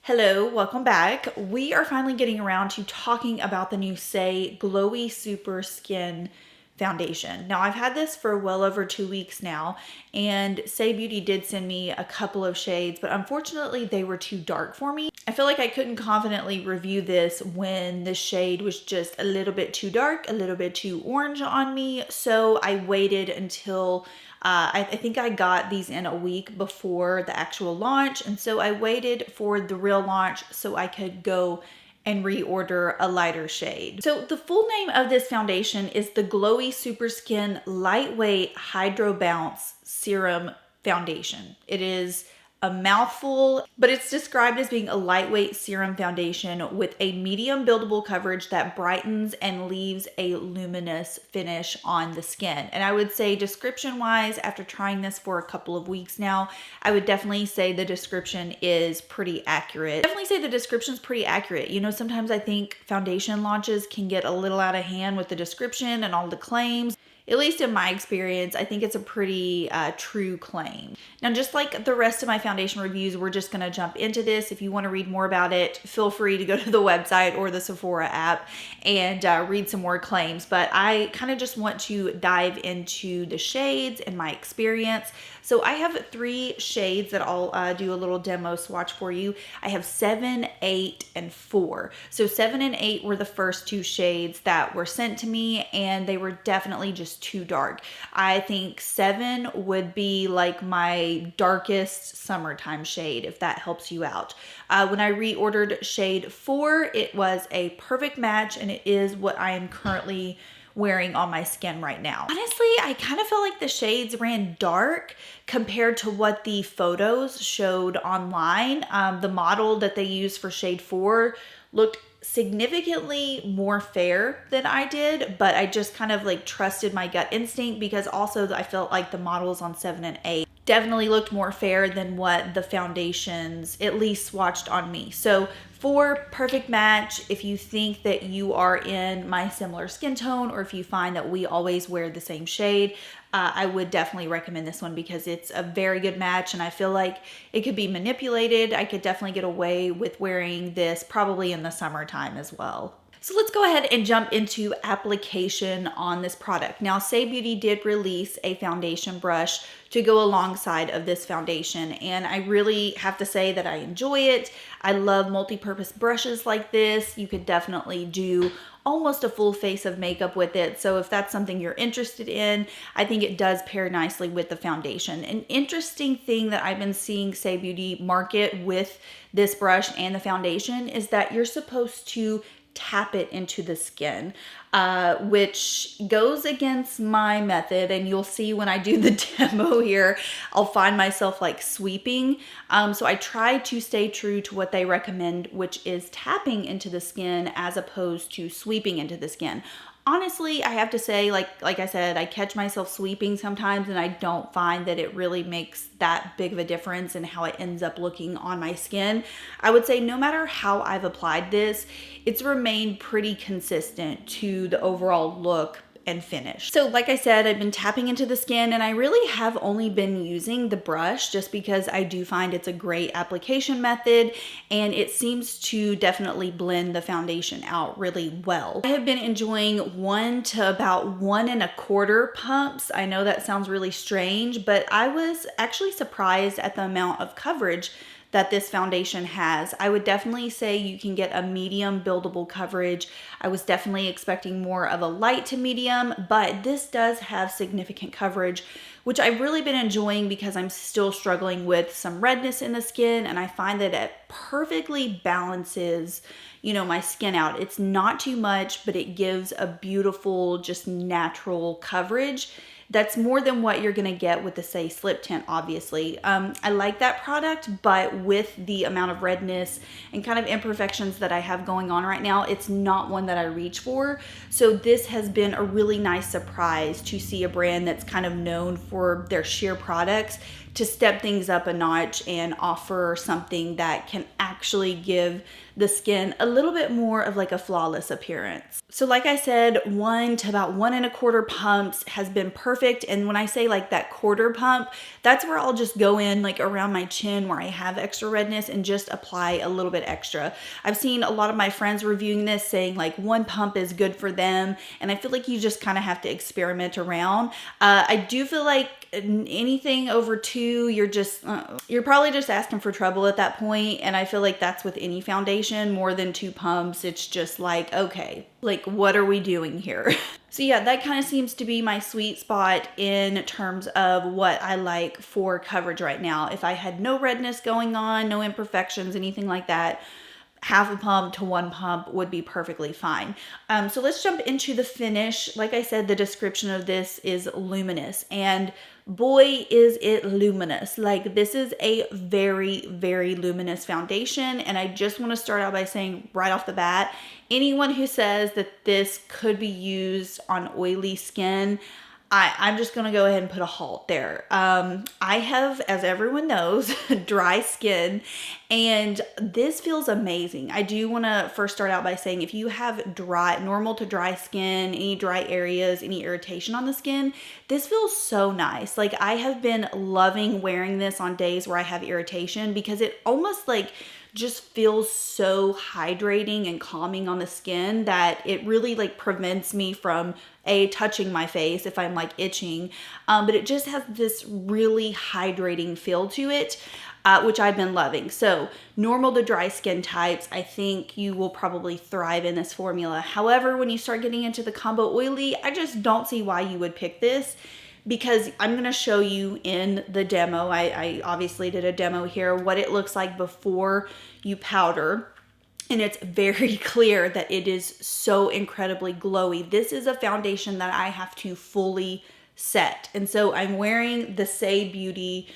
Hello, welcome back. We are finally getting around to talking about the new Saie Glowy Super Skin Foundation. Now, I've had this for well over 2 weeks now, and Saie Beauty did send me a couple of shades, but unfortunately they were too dark for me. I feel like I couldn't confidently review this when the shade was just a little bit too dark, a little bit too orange on me, so I waited until I think I got these in a week before the actual launch, and so I waited for the real launch so I could go and reorder a lighter shade. So the full name of this foundation is the Glowy Super Skin Lightweight Hydro Bounce Serum Foundation. It is a mouthful, but it's described as being a lightweight serum foundation with a medium buildable coverage that brightens and leaves a luminous finish on the skin. And I would say description wise, after trying this for a couple of weeks now, I would definitely say the description is pretty accurate. Definitely say the description's pretty accurate. You know, sometimes I think foundation launches can get a little out of hand with the description and all the claims. At least in my experience, I think it's a pretty true claim. Now, just like the rest of my foundation reviews, we're just gonna jump into this. If you wanna read more about it, feel free to go to the website or the Sephora app and read some more claims. But I kind of just want to dive into the shades and my experience. So I have 3 shades that I'll do a little demo swatch for you. I have 7, 8, and 4. So 7 and 8 were the first 2 shades that were sent to me, and they were definitely just too dark. I think 7 would be like my darkest summertime shade, if that helps you out. When I reordered shade 4, it was a perfect match, and it is what I am currently wearing on my skin right now. Honestly, I kind of felt like the shades ran dark compared to what the photos showed online. The model that they used for shade 4 looked significantly more fair than I did, but I just kind of like trusted my gut instinct because also I felt like the models on 7 and 8 definitely looked more fair than what the foundations at least swatched on me. So 4, perfect match if you think that you are in my similar skin tone, or if you find that we always wear the same shade. I would definitely recommend this one because it's a very good match, and I feel like it could be manipulated. I could definitely get away with wearing this probably in the summertime as well. So let's go ahead and jump into application on this product. Now, Saie Beauty did release a foundation brush to go alongside of this foundation, and I really have to say that I enjoy it. I love multi-purpose brushes like this. You could definitely do almost a full face of makeup with it. So if that's something you're interested in, I think it does pair nicely with the foundation. An interesting thing that I've been seeing Saie Beauty market with this brush and the foundation is that you're supposed to tap it into the skin, which goes against my method, and you'll see when I do the demo here, I'll find myself like sweeping. So I try to stay true to what they recommend, which is tapping into the skin as opposed to sweeping into the skin. Honestly, I have to say, like I said, I catch myself sweeping sometimes, and I don't find that it really makes that big of a difference in how it ends up looking on my skin. I would say no matter how I've applied this, it's remained pretty consistent to the overall look and finish. So like I said, I've been tapping into the skin, and I really have only been using the brush just because I do find it's a great application method, and it seems to definitely blend the foundation out really well. I have been enjoying 1 to about 1 1/4 pumps. I know that sounds really strange, but I was actually surprised at the amount of coverage that this foundation has. I would definitely say you can get a medium buildable coverage. I was definitely expecting more of a light to medium, but this does have significant coverage, which I've really been enjoying because I'm still struggling with some redness in the skin, and I find that it perfectly balances, you know, my skin out. It's not too much, but it gives a beautiful, just natural coverage. That's more than what you're gonna get with the Saie Slip Tint, obviously. I like that product, but with the amount of redness and kind of imperfections that I have going on right now, it's not one that I reach for. So this has been a really nice surprise to see a brand that's kind of known for their sheer products to step things up a notch and offer something that can actually give the skin a little bit more of like a flawless appearance. So like I said, 1 to about 1.25 pumps has been perfect. And when I say like that quarter pump, that's where I'll just go in like around my chin where I have extra redness and just apply a little bit extra. I've seen a lot of my friends reviewing this saying like 1 pump is good for them. And I feel like you just kind of have to experiment around. I do feel like anything over 2, you're probably just asking for trouble at that point. And I feel like that's with any foundation. More than 2 pumps, it's just like, okay, like what are we doing here? So yeah, that kind of seems to be my sweet spot in terms of what I like for coverage right now. If I had no redness going on, no imperfections, anything like that, half a pump to 1 pump would be perfectly fine. So let's jump into the finish. Like I said, the description of this is luminous, and boy is it luminous. Like this is a very, very luminous foundation. And I just want to start out by saying right off the bat, anyone who says that this could be used on oily skin, I'm just going to go ahead and put a halt there. I have, as everyone knows, dry skin, and this feels amazing. I do want to first start out by saying if you have normal to dry skin, any dry areas, any irritation on the skin, this feels so nice. Like I have been loving wearing this on days where I have irritation because it almost like just feels so hydrating and calming on the skin that it really like prevents me from touching my face if I'm like itching. But it just has this really hydrating feel to it, which I've been loving. So normal to dry skin types, I think you will probably thrive in this formula. However, when you start getting into the combo oily, I just don't see why you would pick this, because I'm going to show you in the demo. I obviously did a demo here, what it looks like before you powder. And it's very clear that it is so incredibly glowy. This is a foundation that I have to fully set. And so I'm wearing the Saie Beauty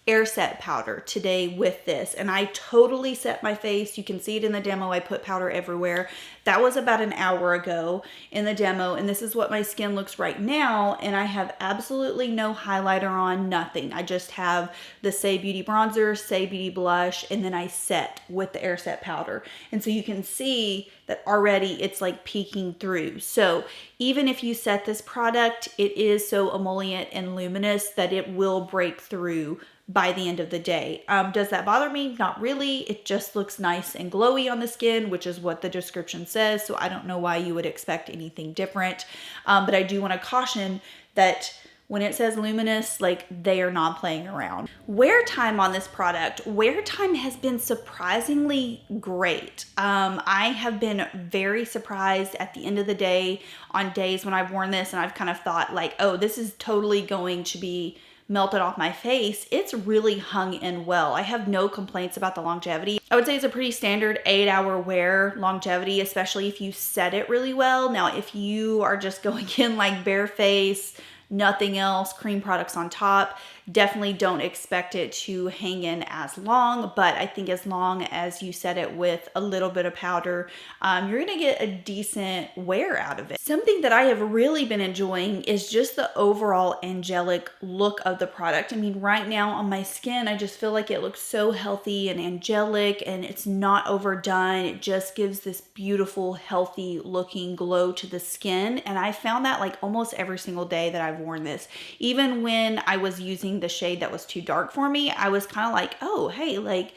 air set powder today with this, and I totally set my face. You can see it in the demo. I put powder everywhere. That was about an hour ago in the demo, and this is what my skin looks right now, and I have absolutely no highlighter on, nothing. I just have the Saie Beauty bronzer, Saie Beauty blush, and then I set with the air set powder. And so you can see that already it's like peeking through. So even if you set this product, it is so emollient and luminous that it will break through by the end of the day. Does that bother me? Not really. It just looks nice and glowy on the skin, which is what the description says. So I don't know why you would expect anything different. But I do want to caution that when it says luminous, like they are not playing around. Wear time on this product. Wear time has been surprisingly great. I have been very surprised at the end of the day on days when I've worn this and I've kind of thought like, oh, this is totally going to be melted off my face. It's really hung in well. I have no complaints about the longevity. I would say it's a pretty standard 8-hour wear longevity, especially if you set it really well. Now, if you are just going in like bare face, nothing else, cream products on top, definitely don't expect it to hang in as long. But I think as long as you set it with a little bit of powder, you're gonna get a decent wear out of it. Something that I have really been enjoying is just the overall angelic look of the product. I mean, right now on my skin, I just feel like it looks so healthy and angelic, and it's not overdone. It just gives this beautiful, healthy looking glow to the skin. And I found that like almost every single day that I've worn this. Even when I was using the shade that was too dark for me, I was kind of like, oh, hey, like,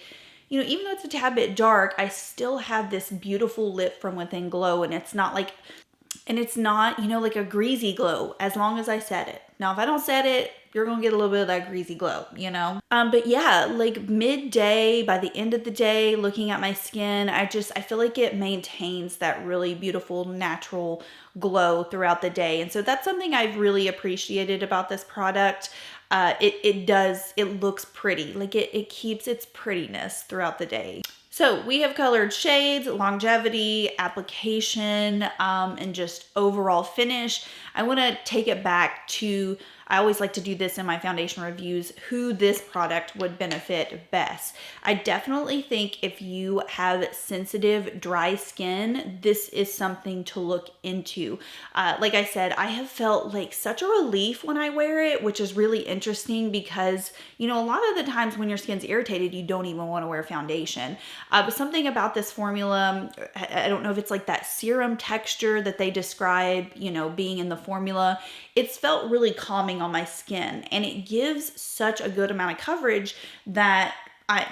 you know, even though it's a tad bit dark, I still have this beautiful lit from within glow, and it's not like, you know, like a greasy glow as long as I set it. Now, if I don't set it, you're gonna get a little bit of that greasy glow, you know? But yeah, like midday, by the end of the day, looking at my skin, I feel like it maintains that really beautiful natural glow throughout the day. And so that's something I've really appreciated about this product. It looks pretty, like it keeps its prettiness throughout the day. So we have colored shades, longevity, application, and just overall finish. I want to take it back to I always like to do this in my foundation reviews, who this product would benefit best. I definitely think if you have sensitive, dry skin, this is something to look into. Like I said, I have felt like such a relief when I wear it, which is really interesting because, you know, a lot of the times when your skin's irritated, you don't even want to wear foundation. But something about this formula, I don't know if it's like that serum texture that they describe, you know, being in the formula, it's felt really calming on my skin, and it gives such a good amount of coverage that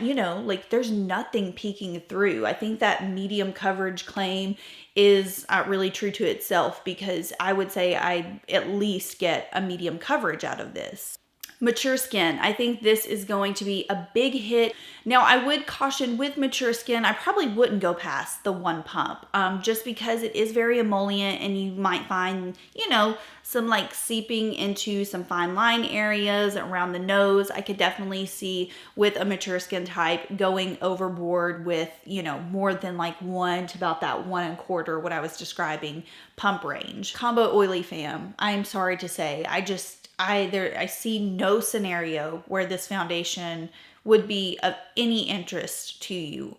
you know, like there's nothing peeking through. I think that medium coverage claim is really true to itself, because I would say I at least get a medium coverage out of this. Mature skin, I think this is going to be a big hit. Now, I would caution with mature skin, I probably wouldn't go past the 1 pump, just because it is very emollient, and you might find, you know, some like seeping into some fine line areas around the nose. I could definitely see with a mature skin type going overboard with, you know, more than like 1 to about that 1.25, what I was describing, pump range. Combo oily fam, I'm sorry to say, I see no scenario where this foundation would be of any interest to you.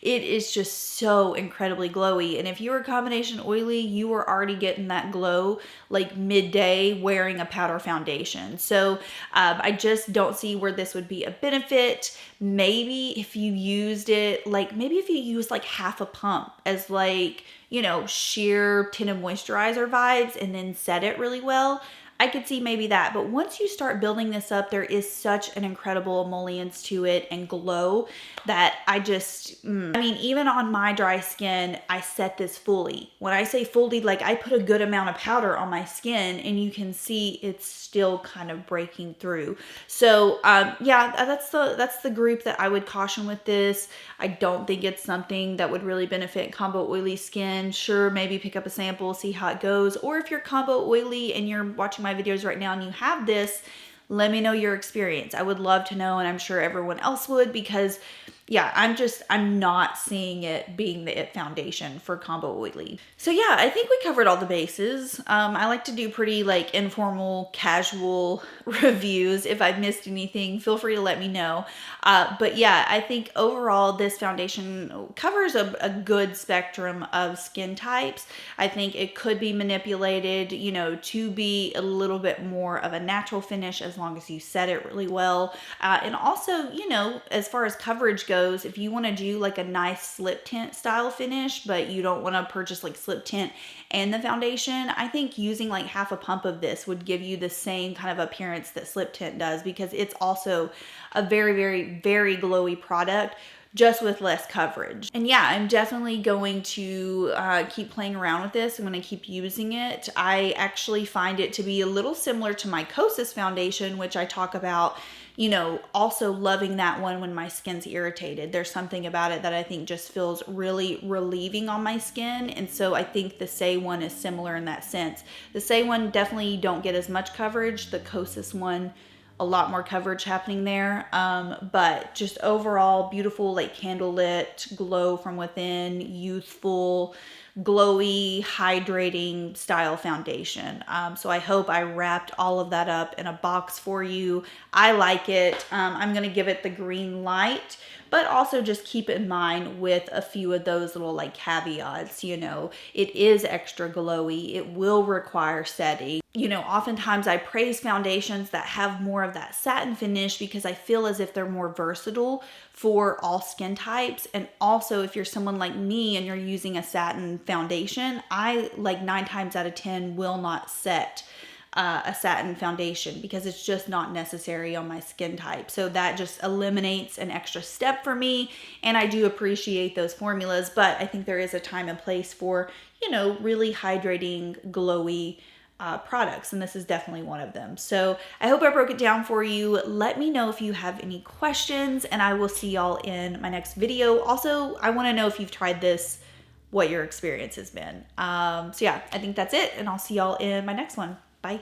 It is just so incredibly glowy. And if you were combination oily, you were already getting that glow like midday wearing a powder foundation. So I just don't see where this would be a benefit. Maybe if you used it, like maybe if you use like half a pump as like, you know, sheer tinted moisturizer vibes and then set it really well, I could see maybe that. But once you start building this up, there is such an incredible emollients to it and glow that I mean, even on my dry skin, I set this fully. When I say fully, like I put a good amount of powder on my skin, and you can see it's still kind of breaking through. So yeah, that's the group that I would caution with this. I don't think it's something that would really benefit combo oily skin. Sure, maybe pick up a sample, see how it goes. Or if you're combo oily and you're watching my videos right now and you have this, let me know your experience. I would love to know, and I'm sure everyone else would, because yeah, I'm not seeing it being the it foundation for combo oily. So yeah, I think we covered all the bases. I like to do pretty like informal, casual reviews. If I've missed anything, feel free to let me know. But yeah, I think overall this foundation covers a good spectrum of skin types. I think it could be manipulated, you know, to be a little bit more of a natural finish as long as you set it really well. And also, you know, as far as coverage goes, if you want to do like a nice slip tint style finish, but you don't want to purchase like slip tint and the foundation, I think using like half a pump of this would give you the same kind of appearance that slip tint does, because it's also a very, very, very glowy product, just with less coverage. And yeah, I'm definitely going to keep playing around with this. I'm going to keep using it. I actually find it to be a little similar to my Kosas foundation, which I talk about, you know, also loving that one when my skin's irritated. There's something about it that I think just feels really relieving on my skin. And so I think the Saie one is similar in that sense. The Saie one definitely don't get as much coverage. The Kosas one, a lot more coverage happening there. But just overall beautiful, like candlelit, glow from within, youthful, glowy, hydrating style foundation. So I hope I wrapped all of that up in a box for you. I like it. I'm going to give it the green light, but also just keep in mind with a few of those little like caveats. You know, it is extra glowy. It will require setting. You know, oftentimes I praise foundations that have more of that satin finish because I feel as if they're more versatile for all skin types. And also if you're someone like me and you're using a satin foundation, I like 9 times out of 10 will not set a satin foundation because it's just not necessary on my skin type. So that just eliminates an extra step for me. And I do appreciate those formulas, but I think there is a time and place for, you know, really hydrating, glowy products, and this is definitely one of them. So I hope I broke it down for you. Let me know if you have any questions, and I will see y'all in my next video. Also, I want to know if you've tried this, what your experience has been. So yeah, I think that's it, and I'll see y'all in my next one. Bye.